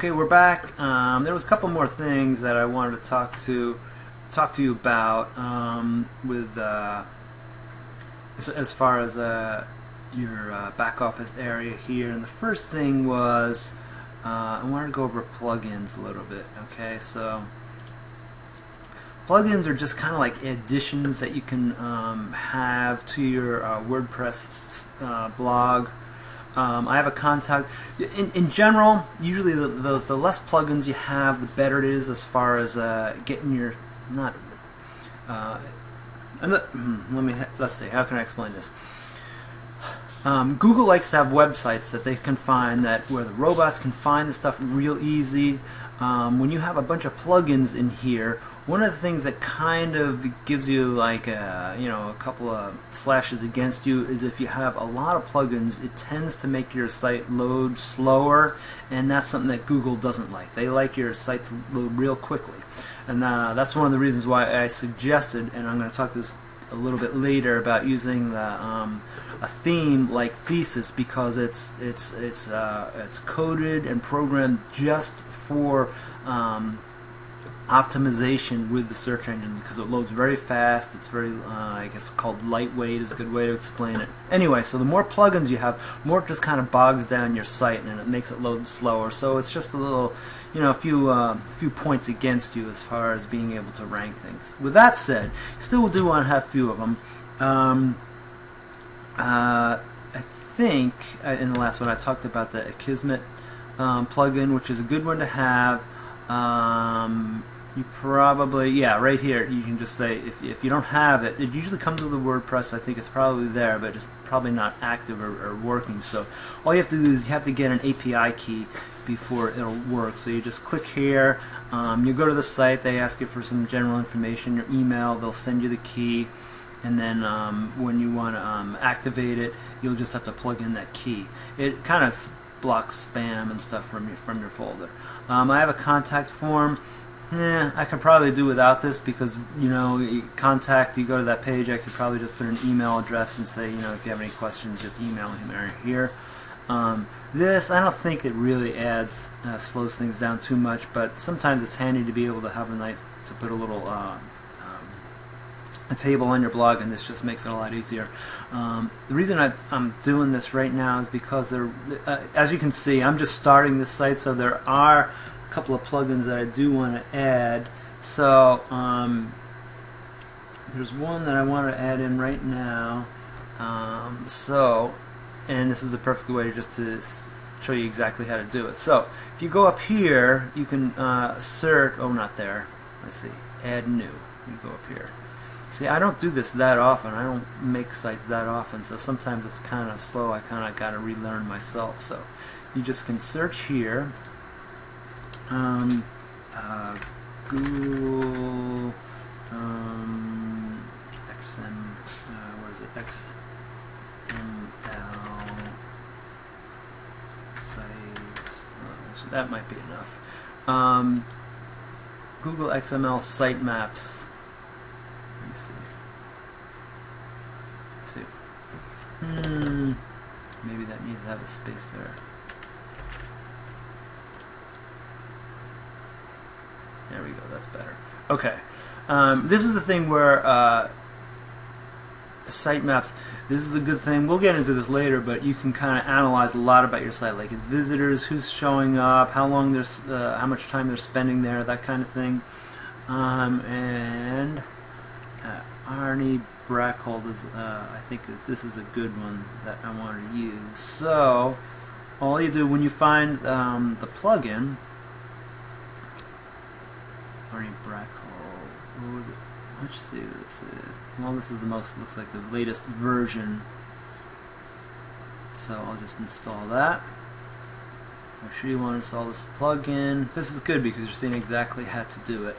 Okay, we're back. There was a couple more things that I wanted to talk to you about with as far as your back office area here. And the first thing was I wanted to go over plugins a little bit. Okay, so plugins are just kind of like additions that you can have to your WordPress blog. I have a contact. In general, usually the less plugins you have, the better it is as far as getting your let's see. How can I explain this? Google likes to have websites that they can find where the robots can find the stuff real easy. When you have a bunch of plugins in here, one of the things that kind of gives you like a couple of slashes against you is if you have a lot of plugins, it tends to make your site load slower, and that's something that Google doesn't like. They like your site to load real quickly, and that's one of the reasons why I suggested, and I'm going to talk this a little bit later, about using a theme like Thesis, because it's coded and programmed just for optimization with the search engines, because it loads very fast. It's very, I guess, called lightweight is a good way to explain it. Anyway, so the more plugins you have, more it just kind of bogs down your site and it makes it load slower. So it's just a little, a few points against you as far as being able to rank things. With that said, you still do want to have a few of them. I think in the last one I talked about the Akismet plugin, which is a good one to have. You probably, right here, you can just say, if you don't have it, it usually comes with the WordPress. I think it's probably there, but it's probably not active or working. So all you have to do is you have to get an API key before it'll work. So you just click here, you go to the site, they ask you for some general information, your email, they'll send you the key, and then when you want to activate it, you'll just have to plug in that key. It kind of blocks spam and stuff from your folder. I have a contact form. I could probably do without this, because you go to that page, I could probably just put an email address and say, if you have any questions, just email him right here. This, I don't think it really slows things down too much, but sometimes it's handy to be able to have to put a little a table on your blog, and this just makes it a lot easier. The reason I'm doing this right now is because as you can see, I'm just starting this site, so there are a couple of plugins that I do want to add. So there's one that I want to add in right now. And this is a perfect way to show you exactly how to do it. So if you go up here, you can search. Oh, not there. Let's see. Add new. You go up here. See, I don't do this that often. I don't make sites that often, so sometimes it's kind of slow. I kind of got to relearn myself. So you just can search here. Google where is it? XML sites. So that might be enough. Google XML sitemaps. Let me see. Maybe that needs to have a space there. There we go, that's better. Okay. This is the thing where sitemaps, this is a good thing. We'll get into this later, but you can kind of analyze a lot about your site, like its visitors, who's showing up, how much time they're spending there, that kind of thing. And Arnie Brackhold is, I think this is a good one that I want to use. So all you do when you find the plugin, Arnie Brackhold, what was it? Let's see what this is. Well, this is looks like the latest version. So I'll just install that. Make sure you want to install this plugin. This is good because you're seeing exactly how to do it.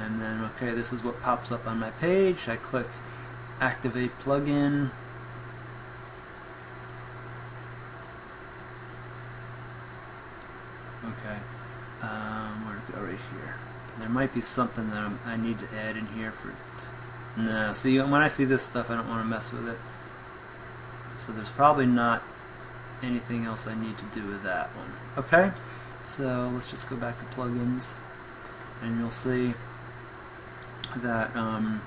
And then, okay, this is what pops up on my page. I click Activate Plugin. Okay, where to go? Right here. There might be something that I need to add in here for. No, see, when I see this stuff, I don't want to mess with it. So there's probably not anything else I need to do with that one. Okay, so let's just go back to plugins, and you'll see that oh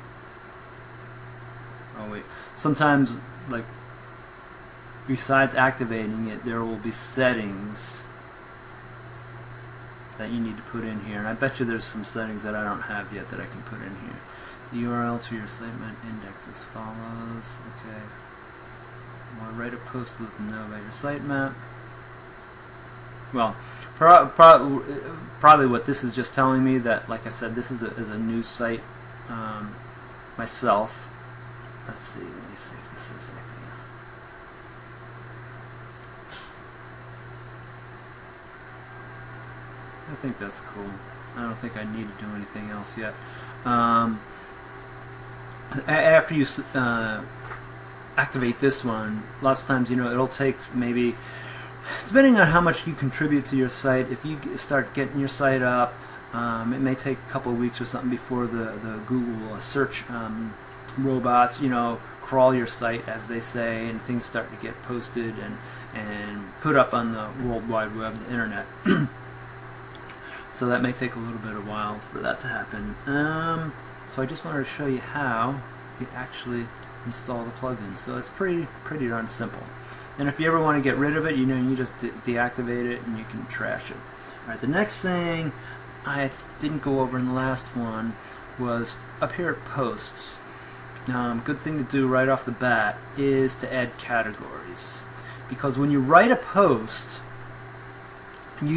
wait, sometimes, like, besides activating it, there will be settings that you need to put in here, and I bet you there's some settings that I don't have yet that I can put in here. The URL to your sitemap index as follows. Okay, you want to write a post with know about your sitemap. Well, probably what this is just telling me that, like I said, this is a new site myself. Let's see. Let me see if this says anything. I think that's cool. I don't think I need to do anything else yet. After you activate this one, lots of times, it'll take maybe, depending on how much you contribute to your site, if you start getting your site up, it may take a couple of weeks or something before the Google search robots, crawl your site, as they say, and things start to get posted and put up on the World Wide Web, the internet. So that may take a little bit of a while for that to happen. So I just wanted to show you how you actually install the plugin. So it's pretty darn simple. And if you ever want to get rid of it, you just deactivate it and you can trash it. Alright, the next thing I didn't go over in the last one was up here at posts. Good thing to do right off the bat is to add categories. Because when you write a post, when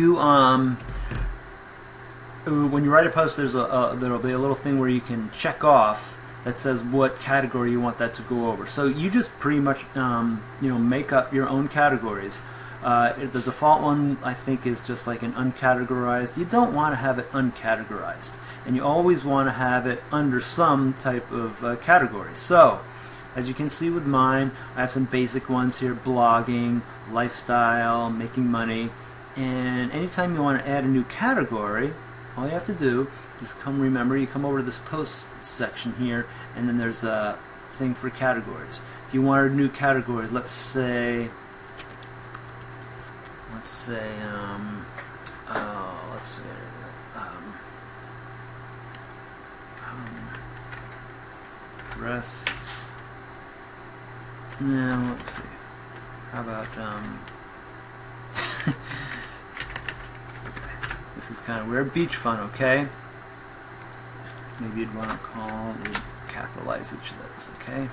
you write a post, there'll be a little thing where you can check off that says what category you want that to go over. So you just pretty much make up your own categories. The default one, I think, is just like an uncategorized. You don't want to have it uncategorized, and you always want to have it under some type of category. So as you can see with mine, I have some basic ones here: blogging, lifestyle, making money. And anytime you want to add a new category, all you have to do is you come over to this post section here, and then there's a thing for categories. If you wanted a new category, let's say dress. Now let's see. How about this is kind of weird. Beach fun, okay? Maybe you'd want to capitalize each of those, okay?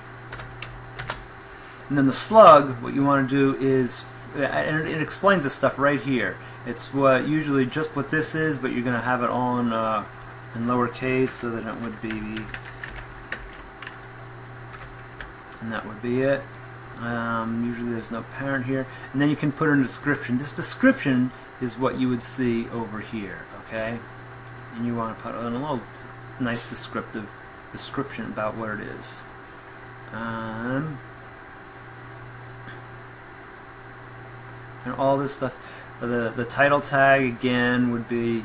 And then the slug, what you want to do is, and it explains this stuff right here. It's usually just what this is, but you're going to have it all in lowercase, so that it would be, and that would be it. Usually there's no parent here, and then you can put in a description. This description is what you would see over here, okay? And you want to put in a little nice description about what it is. And all this stuff. The title tag again would be,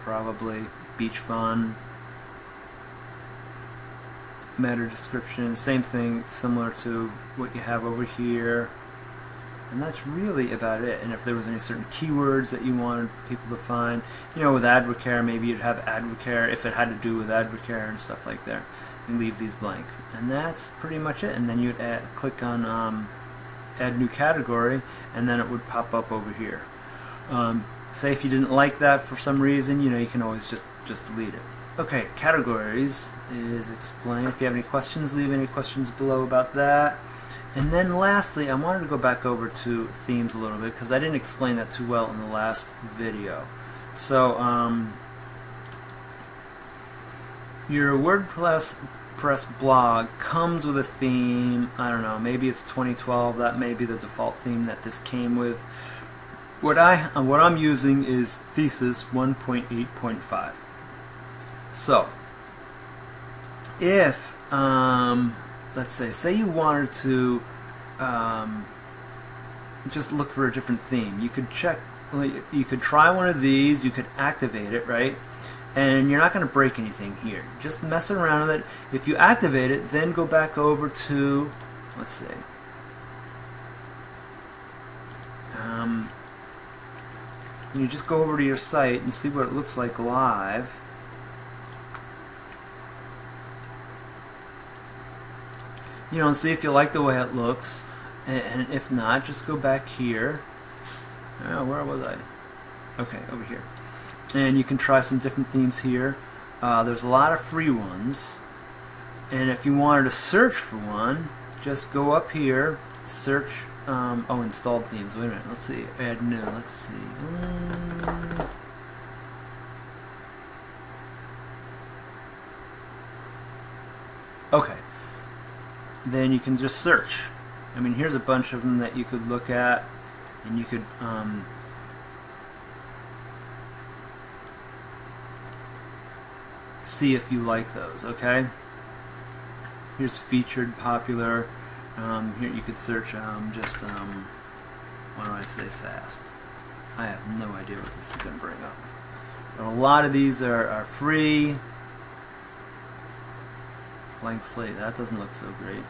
probably beach fun. Meta description, same thing, similar to what you have over here. And that's really about it. And if there was any certain keywords that you wanted people to find, with Advocare, maybe you'd have Advocare if it had to do with Advocare and stuff like that. And leave these blank. And that's pretty much it. And then you'd click on add new category, and then it would pop up over here. Say if you didn't like that for some reason, you can always just delete it. Okay, categories is explained. If you have any questions, leave any questions below about that. And then lastly, I wanted to go back over to themes a little bit, because I didn't explain that too well in the last video. So, your WordPress blog comes with a theme. I don't know, maybe it's 2012. That may be the default theme that this came with. What I'm using is Thesis 1.8.5. So, if let's say you wanted to just look for a different theme, you could try one of these, you could activate it, right? And you're not going to break anything here. Just mess around with it. If you activate it, then go back over to, let's see, and you just go over to your site and see what it looks like live. You know, and see if you like the way it looks, and if not, just go back here. Oh, where was I? Okay, over here. And you can try some different themes here. There's a lot of free ones, and if you wanted to search for one, just go up here, search. Oh, installed themes. Wait a minute. Let's see. Add new. Let's see. Okay. Then you can just search. I mean, here's a bunch of them that you could look at, and you could see if you like those. Okay. Here's featured, popular. Here you could search why do I say fast? I have no idea what this is going to bring up. But a lot of these are free. Blank slate, that doesn't look so great.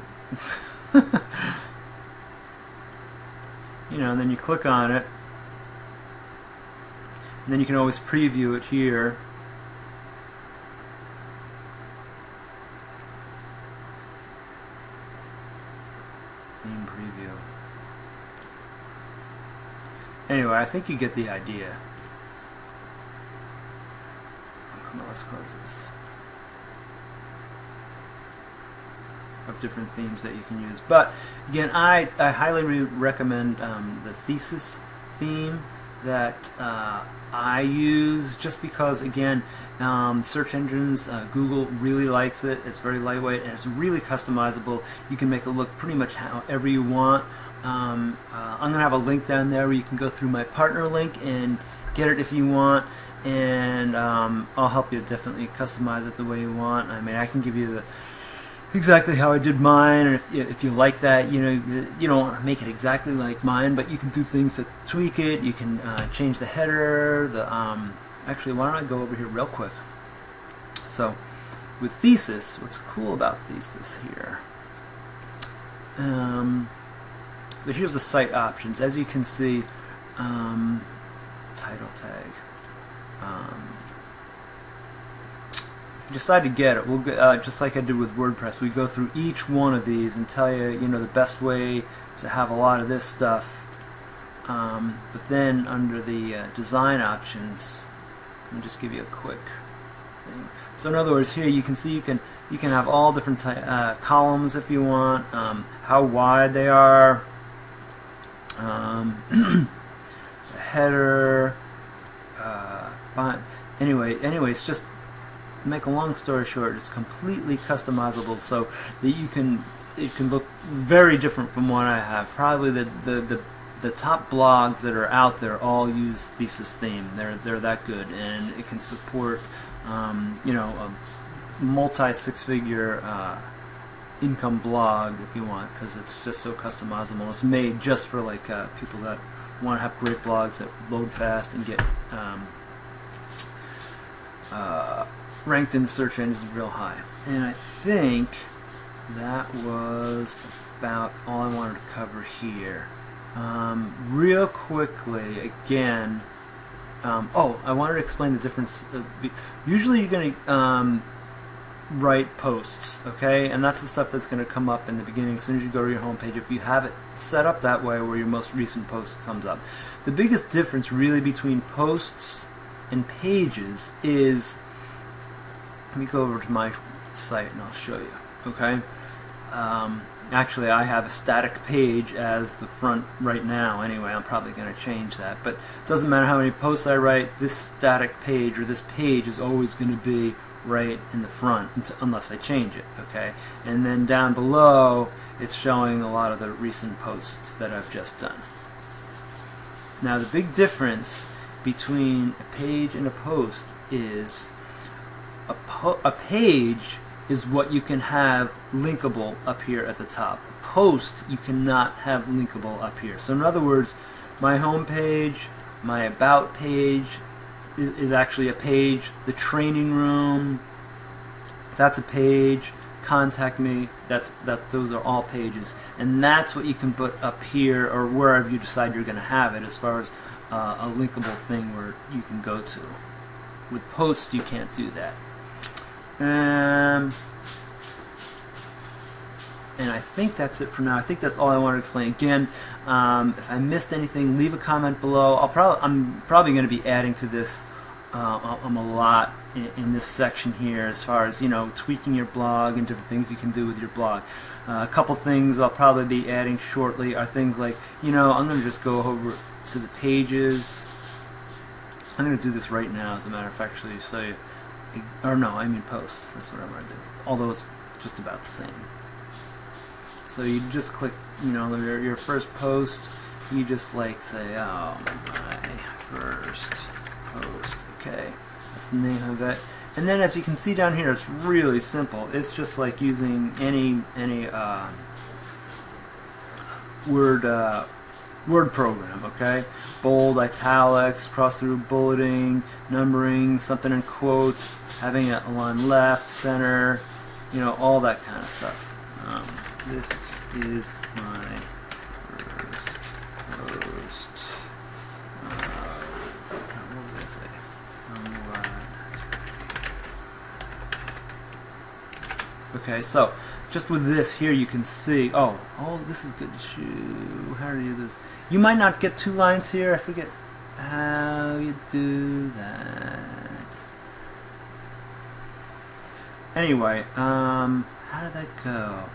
You know, and then you click on it, and then you can always preview it here. Theme preview. Anyway, I think you get the idea. Oh, come on, let's close this. Of different themes that you can use. But again, I highly recommend the thesis theme that I use, just because, again, search engines, Google really likes it. It's very lightweight and it's really customizable. You can make it look pretty much however you want. I'm going to have a link down there where you can go through my partner link and get it if you want, and I'll help you definitely customize it the way you want. I mean, I can give you exactly how I did mine, and if you like that, you know, you don't want to make it exactly like mine, but you can do things to tweak it. You can change the header. Actually, why don't I go over here real quick? So, with Thesis, what's cool about Thesis here? So here's the site options. As you can see, title tag. If you decide to get it, we'll just like I did with WordPress, we go through each one of these and tell you, you know, the best way to have a lot of this stuff. But then under the design options, let me just give you a quick thing. So in other words, here you can see you can have all different columns if you want, how wide they are, the header. Anyways, just make a long story short, it's completely customizable, so that it can look very different from what I have. Probably the top blogs that are out there all use Thesis theme. They're that good, and it can support you know, a multi six-figure income blog if you want, because it's just so customizable. It's made just for like people that want to have great blogs that load fast and get ranked in the search engines real high. And I think that was about all I wanted to cover here. Real quickly, again, oh, I wanted to explain the difference. Usually you're going to write posts, okay? And that's the stuff that's going to come up in the beginning as soon as you go to your home page, if you have it set up that way where your most recent post comes up. The biggest difference really between posts and pages is, let me go over to my site and I'll show you, okay? Actually, I have a static page as the front right now anyway. I'm probably going to change that, but it doesn't matter how many posts I write, this static page or this page is always going to be right in the front unless I change it, okay? And then down below it's showing a lot of the recent posts that I've just done. Now the big difference between a page and a post is a page is what you can have linkable up here at the top. A post you cannot have linkable up here. So in other words, my home page, my about page is actually a page. The training room, that's a page. contact me. Those are all pages, and that's what you can put up here or wherever you decide you're going to have it, as far as a linkable thing where you can go to. With posts, you can't do that. And I think that's it for now. I think that's all I want to explain. Again, if I missed anything, leave a comment below. I'm probably going to be adding to this a lot in this section here, as far as, you know, tweaking your blog and different things you can do with your blog. A couple things I'll probably be adding shortly are things like, you know, I'm going to just go over to the pages. I'm going to do this right now, as a matter of fact, actually, so you, or no, I mean posts. That's what I'm going to do. Although it's just about the same. So you just click, you know, your first post. You just like say, oh, my first post. Okay, that's the name of it. And then, as you can see down here, it's really simple. It's just like using any Word program. Okay, bold, italics, cross through bulleting, numbering, something in quotes, having it along left, center, you know, all that kind of stuff. This is my first post. What did I say? Okay, so just with this here, you can see. Oh, this is good. How do you do this? You might not get 2 lines here. I forget how you do that. Anyway, how did that go?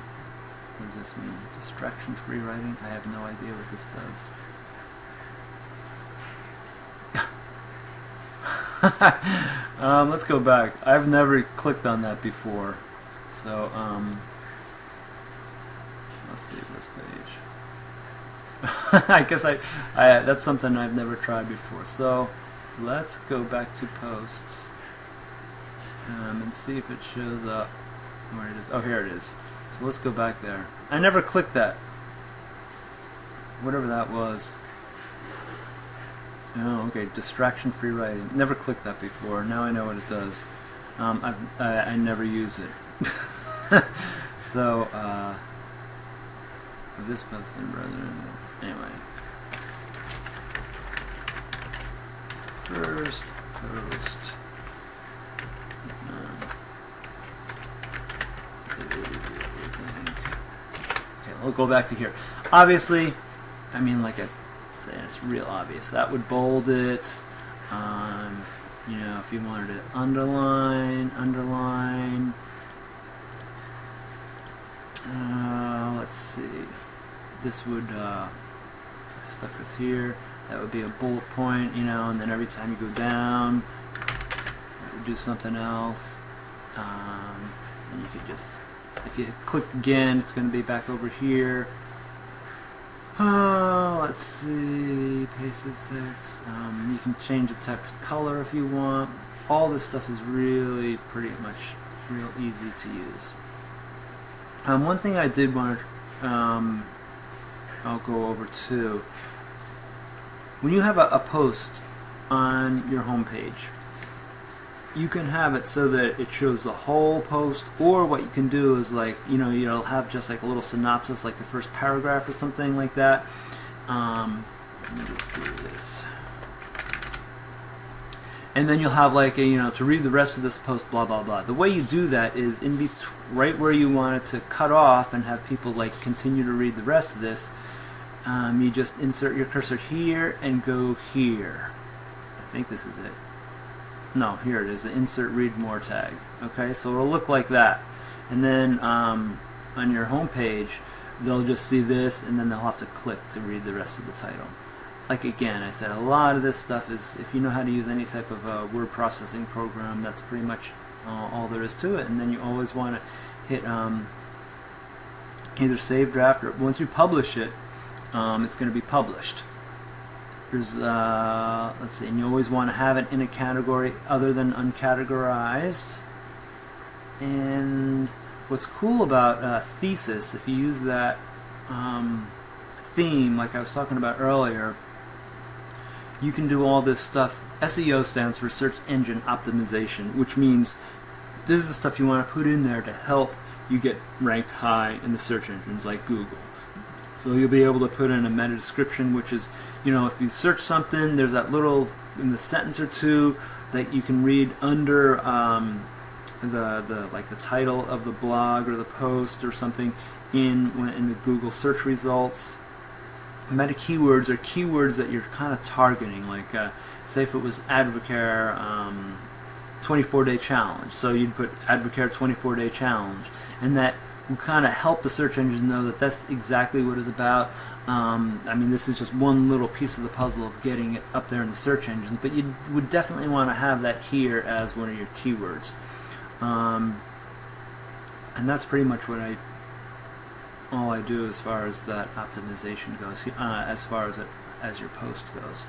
What does this mean? Distraction-free writing? I have no idea what this does. Let's go back. I've never clicked on that before. So, let's leave this page. I guess that's something I've never tried before. So, let's go back to posts and see if it shows up where it is. Oh, here it is. So let's go back there. I never clicked that. Whatever that was. Oh, okay. Distraction-free writing. Never clicked that before. Now I know what it does. I never use it. So, this person, brother. Anyway. First post. We'll go back to here. Obviously, I mean, like I say, it's real obvious. That would bold it. You know, if you wanted to underline. Let's see. This would stuck this here. That would be a bullet point, you know, and then every time you go down, it would do something else. And you could just, if you click again, it's going to be back over here. Let's see, paste this text. You can change the text color if you want. All this stuff is really pretty much real easy to use. One thing I did want to, I'll go over too. When you have a post on your home page, you can have it so that it shows the whole post, or what you can do is, like, you know, you'll have just like a little synopsis, like the first paragraph or something like that. Let me just do this. And then you'll have like a, you know, to read the rest of this post, blah blah blah. The way you do that is in between, right where you want it to cut off and have people like continue to read the rest of this. You just insert your cursor here and go here. I think this is it. No, here it is, the insert read more tag. Okay, so it'll look like that. And then on your home page, they'll just see this, and then they'll have to click to read the rest of the title. Like, again, I said, a lot of this stuff is, if you know how to use any type of word processing program, that's pretty much all there is to it. And then you always want to hit either save draft, or once you publish it, it's going to be published. There's, let's see, and you always want to have it in a category other than uncategorized. And what's cool about thesis, if you use that theme like I was talking about earlier, you can do all this stuff. SEO stands for Search Engine Optimization, which means this is the stuff you want to put in there to help you get ranked high in the search engines like Google. So you'll be able to put in a meta description, which is, you know, if you search something, there's that little in the sentence or two that you can read under the title of the blog or the post or something in the Google search results. Meta keywords are keywords that you're kind of targeting, like say if it was Advocare 24-day challenge, so you'd put Advocare 24-day challenge, and that will kind of help the search engines know that that's exactly what it's about. I mean, this is just one little piece of the puzzle of getting it up there in the search engines, but you would definitely want to have that here as one of your keywords. And that's pretty much what all I do as far as that optimization goes, as far as your post goes.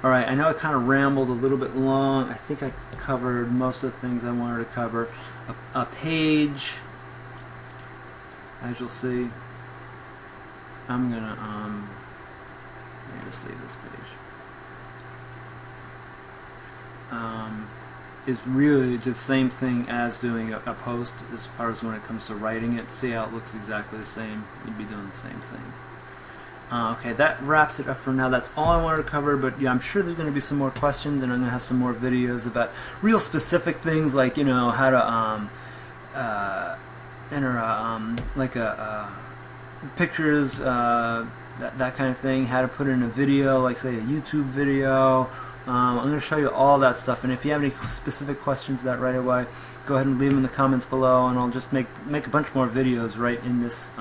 Alright, I know I kind of rambled a little bit long. I think I covered most of the things I wanted to cover. A page, as you'll see, I'm gonna just leave this page. Is really the same thing as doing a post as far as when it comes to writing it. See how it looks exactly the same? You'd be doing the same thing. Okay, that wraps it up for now. That's all I wanted to cover, but yeah, I'm sure there's going to be some more questions, and I'm going to have some more videos about real specific things, like, you know, how to enter like pictures, that kind of thing, how to put in a video, like say a YouTube video. I'm going to show you all that stuff, and if you have any specific questions to that right away, go ahead and leave them in the comments below, and I'll just make a bunch more videos right in this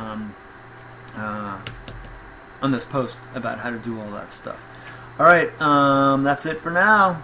on this post about how to do all that stuff. Alright, that's it for now.